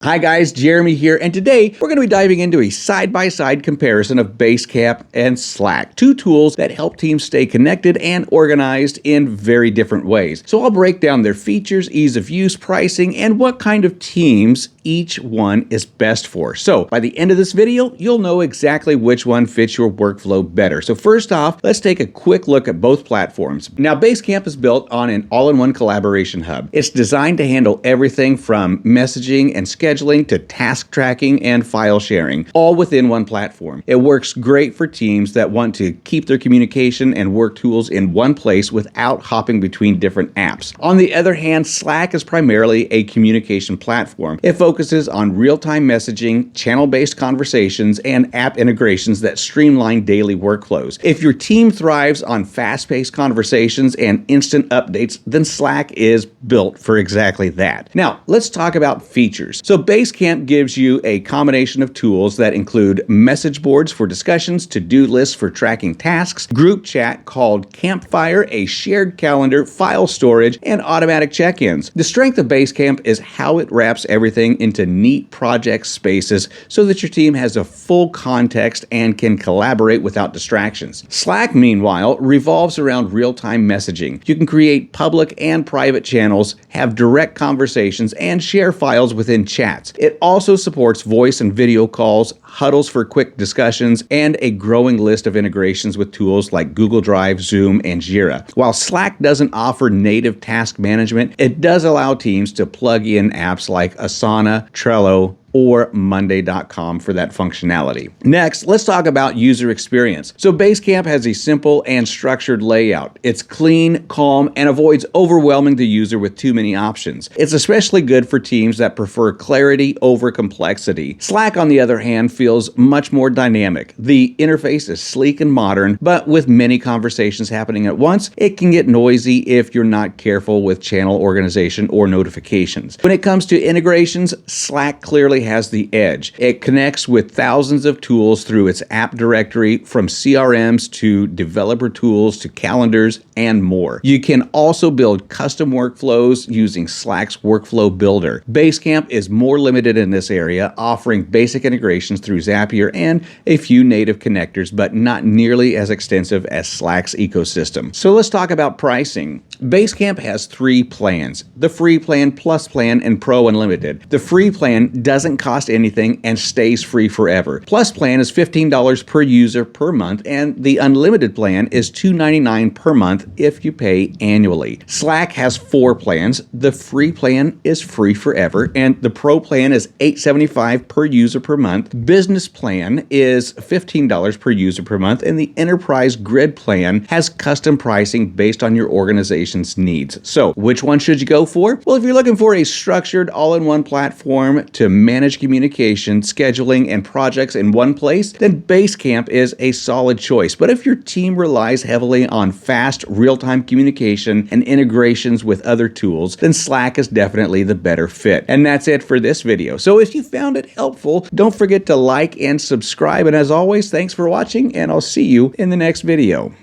Hi guys, Jeremy here, and today we're going to be diving into a side-by-side comparison of Basecamp and Slack, two tools that help teams stay connected and organized in very different ways. So I'll break down their features, ease of use, pricing, and what kind of teams each one is best for. So by the end of this video, you'll know exactly which one fits your workflow better. So first off, let's take a quick look at both platforms. Now, Basecamp is built on an all-in-one collaboration hub. It's designed to handle everything from messaging and scheduling to task tracking and file sharing, all within one platform. It works great for teams that want to keep their communication and work tools in one place without hopping between different apps. On the other hand, Slack is primarily a communication platform. It focuses on real-time messaging, channel-based conversations, and app integrations that streamline daily workflows. If your team thrives on fast-paced conversations and instant updates, then Slack is built for exactly that. Now, let's talk about features. So Basecamp gives you a combination of tools that include message boards for discussions, to-do lists for tracking tasks, group chat called Campfire, a shared calendar, file storage, and automatic check-ins. The strength of Basecamp is how it wraps everything into neat project spaces so that your team has a full context and can collaborate without distractions. Slack, meanwhile, revolves around real-time messaging. You can create public and private channels, have direct conversations, and share files within chats. It also supports voice and video calls, huddles for quick discussions, and a growing list of integrations with tools like Google Drive, Zoom, and Jira. While Slack doesn't offer native task management, it does allow teams to plug in apps like Asana, Trello, or Monday.com for that functionality. Next, let's talk about user experience. So Basecamp has a simple and structured layout. It's clean, calm, and avoids overwhelming the user with too many options. It's especially good for teams that prefer clarity over complexity. Slack, on the other hand, feels much more dynamic. The interface is sleek and modern, but with many conversations happening at once, it can get noisy if you're not careful with channel organization or notifications. When it comes to integrations, Slack clearly has the edge. It connects with thousands of tools through its app directory, from CRMs to developer tools to calendars and more. You can also build custom workflows using Slack's workflow builder. Basecamp is more limited in this area, offering basic integrations through Zapier and a few native connectors, but not nearly as extensive as Slack's ecosystem. So let's talk about pricing. Basecamp has three plans: the free plan, plus plan, and pro unlimited. The free plan doesn't cost anything and stays free forever. Plus plan is $15 per user per month, and the unlimited plan is $2.99 per month if you pay annually. Slack has four plans. The free plan is free forever, and the pro plan is $8.75 per user per month. Business plan is $15 per user per month, and the enterprise grid plan has custom pricing based on your organization's needs. So which one should you go for? Well, if you're looking for a structured all-in-one platform to manage communication, scheduling, and projects in one place, then Basecamp is a solid choice. But if your team relies heavily on fast, real-time communication and integrations with other tools, then Slack is definitely the better fit. And that's it for this video. So if you found it helpful, don't forget to like and subscribe. And as always, thanks for watching, and I'll see you in the next video.